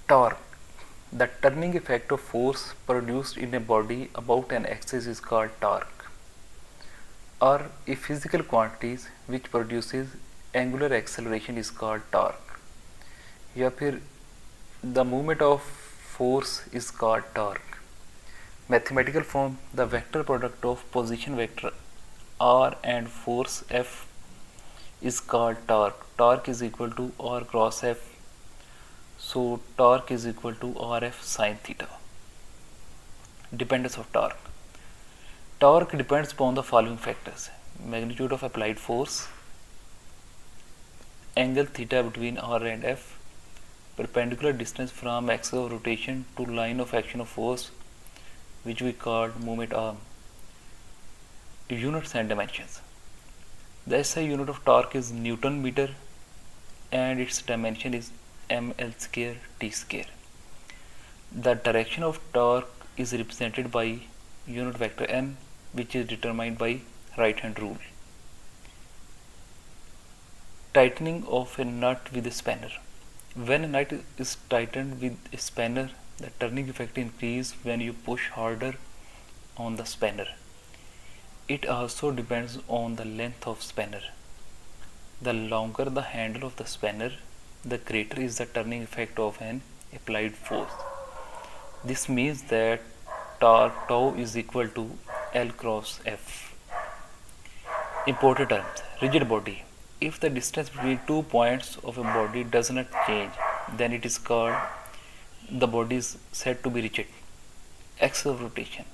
Torque. The turning effect of force produced in a body about an axis is called torque, or a physical quantity which produces angular acceleration is called torque. या फिर the movement of force is called torque. Mathematical form: the vector product of position vector r and force F is called torque. Torque is equal to r cross F. So torque is equal to Rf sin theta. Dependence of torque. Torque depends upon the following factors: magnitude of applied force, angle theta between R and F, perpendicular distance from axis of rotation to line of action of force, which we call moment arm. Units and dimensions. The SI unit of torque is Newton meter and its dimension is ml square t square. The direction of torque is represented by unit vector n, which is determined by right hand rule. Tightening of a nut with a spanner. When a nut is tightened with a spanner, the turning effect increases when you push harder on the spanner. It also depends on the length of spanner. The longer the handle of the spanner, the greater is the turning effect of an applied force. This means that torque tau is equal to L cross F. Important terms: rigid body. If the distance between 2 points of a body does not change, then it is called, the body is said to be rigid. Axis of rotation.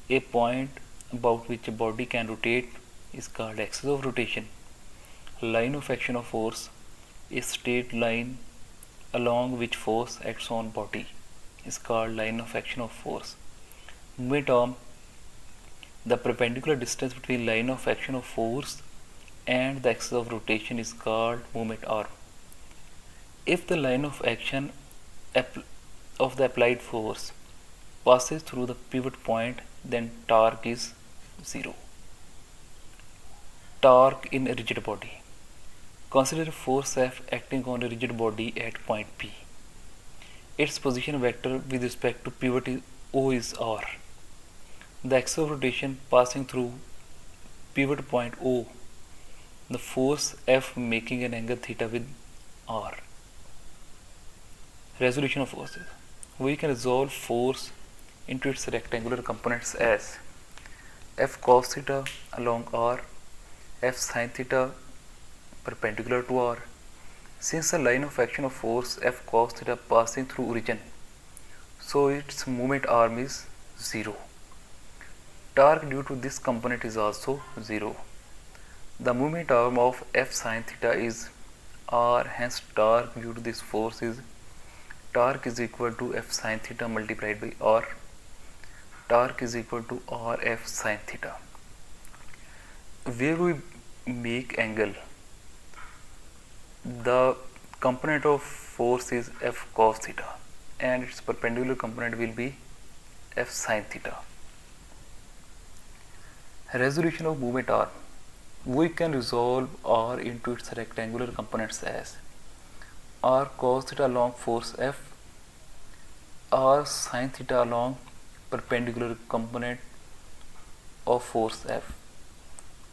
A point about which a body can rotate is called axis of rotation. Line of action of force. A straight line along which force acts on body is called line of action of force. Moment arm. The perpendicular distance between line of action of force and the axis of rotation is called moment arm. If the line of action of the applied force passes through the pivot point, then torque is 0. Torque in a rigid body. Consider force F acting on a rigid body at point P. Its position vector with respect to pivot O is R. The axis of rotation passing through pivot point O, the force F making an angle theta with R. Resolution of forces. We can resolve force into its rectangular components as F cos theta along R, F sin theta perpendicular to R. Since the line of action of force F cos theta passing through origin, so its moment arm is 0. Torque due to this component is also 0. The moment arm of F sin theta is R, hence torque due to this force is torque is equal to F sin theta multiplied by R. Torque is equal to R F sin theta. Where we make angle, the component of force is F cos theta and its perpendicular component will be F sin theta. Resolution of moment arm. We can resolve R into its rectangular components as R cos theta along force F, R sin theta along perpendicular component of force F.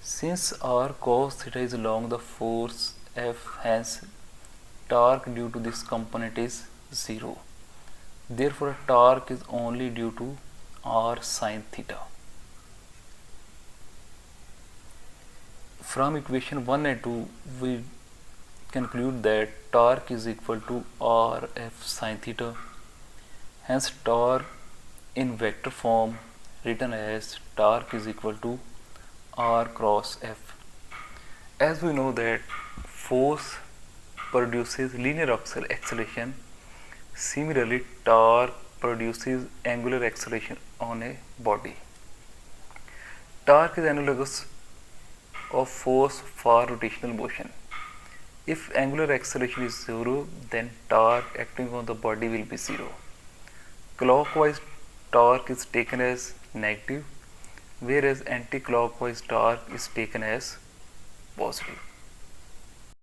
Since R cos theta is along the force F, hence torque due to this component is 0. Therefore, torque is only due to R sin theta. From equation 1 and 2, we conclude that torque is equal to R F sin theta. Hence, torque in vector form written as torque is equal to R cross F. As we know that force produces linear acceleration, similarly torque produces angular acceleration on a body. Torque is analogous of force for rotational motion. If angular acceleration is 0, then torque acting on the body will be 0. Clockwise torque is taken as negative, whereas anti-clockwise torque is taken as positive.